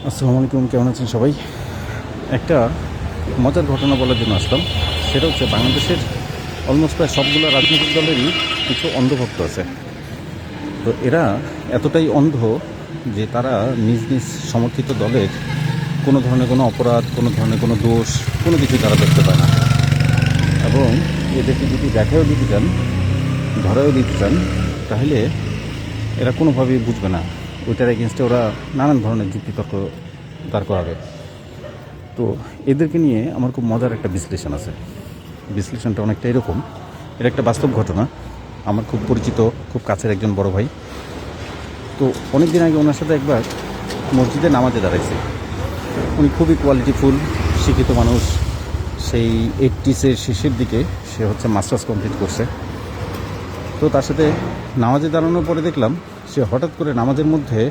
আসসালামু আলাইকুম, কেমন আছেন সবাই? একটা মজার ঘটনা বলার জন্য আসলাম। সেটা হচ্ছে বাংলাদেশের অলমোস্ট প্রায় সবগুলো রাজনৈতিক দলেরই কিছু অন্ধভক্ত আছে। তো এরা এতটাই অন্ধ যে তারা নিজ নিজ সমর্থিত দলের কোনো ধরনের কোনো অপরাধ, কোনো ধরনের কোনো দোষ, কোনো কিছু তারা দেখতে পায় না। এবং এদেরকে যদি দেখাও দিতে চান, ধরাও দিতে চান, তাহলে এরা কোনোভাবেই বুঝবে না। ওইটার এগেনস্টে ওরা নানান ধরনের যুক্তিতর্ক দাঁড় করাবে। তো এদেরকে নিয়ে আমার খুব মজার একটা বিশ্লেষণ আছে। বিশ্লেষণটা অনেকটা এরকম। এটা একটা বাস্তব ঘটনা। আমার খুব পরিচিত, খুব কাছের একজন বড় ভাই। তো অনেক দিন আগে ওনার সাথে একবার মসজিদে নামাজে দাঁড়াইছে। উনি খুবই কোয়ালিটিফুল, শিক্ষিত মানুষ। সেই 80s শেষের দিকে সে হচ্ছে মাস্টার্স কমপ্লিট করছে। তো তার সাথে নামাজে দাঁড়ানোর পরে দেখলাম সে হঠাৎ করে নামাজের মধ্যে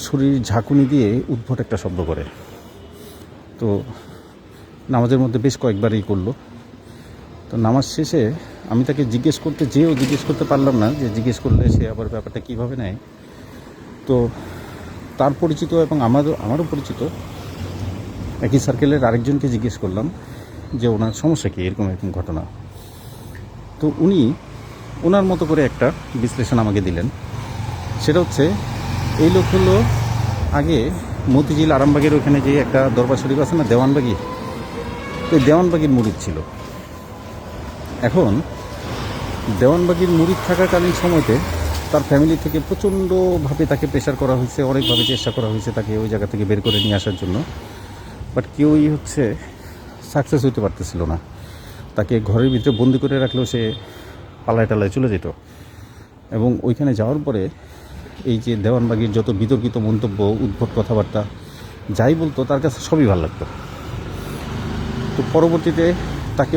শরীর ঝাঁকুনি দিয়ে উদ্ভট একটা শব্দ করে। তো নামাজের মধ্যে বেশ কয়েকবারই করলো। তো নামাজ শেষে আমি তাকে জিজ্ঞেস করতে পারলাম না যে জিজ্ঞেস করলে সে আবার ব্যাপারটা কীভাবে নেয়। তো তার পরিচিত এবং আমারও পরিচিত একই সার্কেলের আরেকজনকে জিজ্ঞেস করলাম যে ওনার সমস্যা কী, এরকম এরকম ঘটনা। তো উনি ওনার মতো করে একটা বিশ্লেষণ আমাকে দিলেন। সেটা হচ্ছে, এই লোক হলো আগে মতিঝিল আরামবাগের ওখানে যে একটা দরবার শরীফ আছে না, দেওয়ানবাগি, তো দেওয়ানবাগির মুরিদ ছিল। এখন দেওয়ানবাগির মুরিদ থাকাকালীন সময়তে তার ফ্যামিলি থেকে প্রচণ্ডভাবে তাকে প্রেশার করা হয়েছে, অনেকভাবে চেষ্টা করা হয়েছে তাকে ওই জায়গা থেকে বের করে নিয়ে আসার জন্য। বাট কেউই সাকসেস হইতে পারতেছিল না। তাকে ঘরের ভিতরে বন্দি করে রাখলেও সে পালায় টালায় চলে যেত। এবং ওইখানে যাওয়ার পরে এই যে দেওয়ানবাগির যত বিতর্কিত মন্তব্য, উদ্ভট কথাবার্তা যাই বলতো, তার কাছে সবই ভালো লাগতো। তো পরবর্তীতে তাকে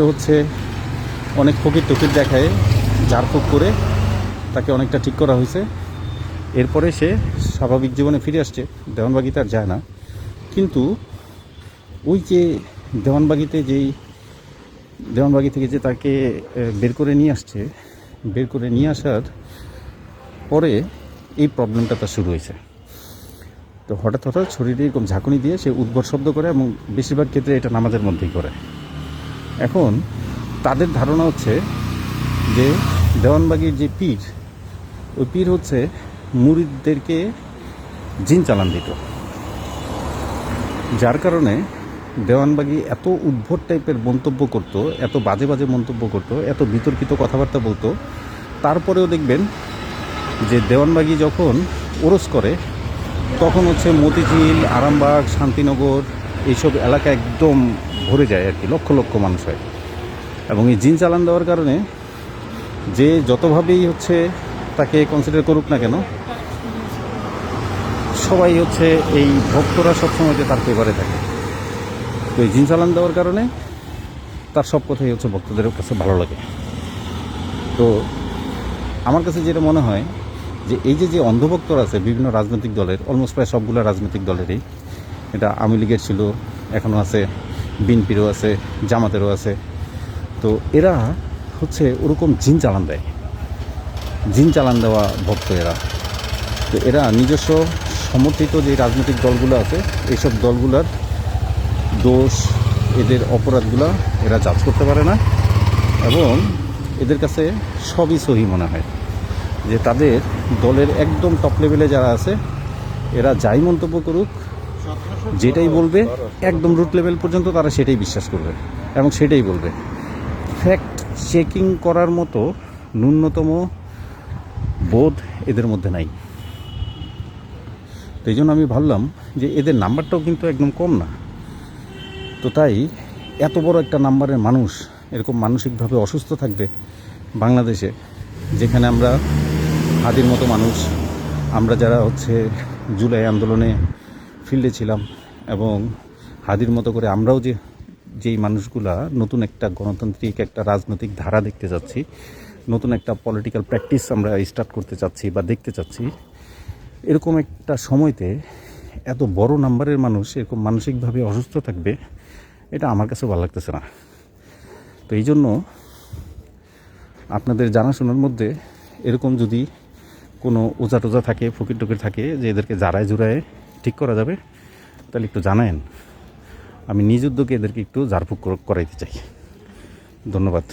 অনেক ফকির টকির দেখায় ঝাড়ফুঁক করে তাকে অনেকটা ঠিক করা হয়েছে। এরপরে সে স্বাভাবিক জীবনে ফিরে আসছে, দেওয়ানবাগিতে আর যায় না। কিন্তু ওই যে দেওয়ানবাগি থেকে যে তাকে বের করে নিয়ে আসার পরে এই প্রবলেমটা তার শুরু হয়েছে। তো হঠাৎ শরীরে এরকম ঝাঁকুনি দিয়ে সে উদ্ভট শব্দ করে, এবং বেশিরভাগ ক্ষেত্রে এটা নামাজের মধ্যেই করে। এখন তাদের ধারণা হচ্ছে যে দেওয়ানবাগির যে পীর, ওই পীর মুরিদদেরকে জিন চালান দিত, যার কারণে দেওয়ানবাগি এত উদ্ভট টাইপের মন্তব্য করতো, এত বাজে বাজে মন্তব্য করতো, এত বিতর্কিত কথাবার্তা বলতো। তারপরেও দেখবেন যে দেওয়ানবাগি যখন ওরস করে তখন মতিঝিল, আরামবাগ, শান্তিনগর এইসব এলাকা একদম ভরে যায় আর কি, লক্ষ লক্ষ মানুষ হয়। এবং এই জিন চালান দেওয়ার কারণে যে যতভাবেই তাকে কনসিডার করুক না কেন, সবাই এই ভক্তরা সবসময় তার ফেভারে থাকে। তো এই জিন চালান দেওয়ার কারণে তার সব কথাই ভক্তদের কাছে ভালো লাগে। তো আমার কাছে যেটা মনে হয় যে এই যে অন্ধভক্তরা আছে বিভিন্ন রাজনৈতিক দলের, অলমোস্ট প্রায় সবগুলো রাজনৈতিক দলেরই, এটা আওয়ামী লীগের ছিল, এখনও আছে, বিএনপিরও আছে, জামাতেরও আছে। তো এরা ওরকম জিন চালান দেওয়া ভক্ত এরা। তো এরা নিজস্ব সমর্থিত যে রাজনৈতিক দলগুলো আছে, এইসব দলগুলোর দোষ, এদের অপরাধগুলো এরা জাজ করতে পারে না, এবং এদের কাছে সবই সহি মনে হয়। যে তাদের দলের একদম টপ লেভেলে যারা আছে, এরা যাই মন্তব্য করুক, যেটাই বলবে, একদম রুট লেভেল পর্যন্ত তারা সেটাই বিশ্বাস করবে এবং সেটাই বলবে। ফ্যাক্ট চেকিং করার মতো ন্যূনতম বোধ এদের মধ্যে নাই। তো এই জন্য আমি ভাবলাম যে এদের নাম্বারটাও কিন্তু একদম কম না। তো তাই এত বড় একটা নাম্বারের মানুষ এরকম মানসিকভাবে অসুস্থ থাকবে বাংলাদেশে, যেখানে আমরা হাদির মতো মানুষ, আমরা যারা জুলাই আন্দোলনে ফিল্ডে ছিলাম, এবং হাদির মতো করে আমরাও যেই মানুষগুলা নতুন একটা গণতান্ত্রিক একটা রাজনৈতিক ধারা দেখতে চাচ্ছি, নতুন একটা পলিটিক্যাল প্র্যাকটিস আমরা স্টার্ট করতে চাচ্ছি বা দেখতে চাচ্ছি, এরকম একটা সময়তে এত বড় নাম্বারের মানুষ এরকম মানসিকভাবে অসুস্থ থাকবে, এটা আমার কাছে ভালো লাগতেছে না। তো এই জন্য আপনাদের জানাশোনার মধ্যে এরকম যদি কোনো ওজা টোজা থাকে, ফকির টকির থাকে, যে এদেরকে জারায় জুড়ায় ঠিক করা যাবে তাহলে একটু জানায়েন। আমি নিজ উদ্যোগে এদেরকে একটু ঝাড়ফুঁক করাইতে চাই। ধন্যবাদ।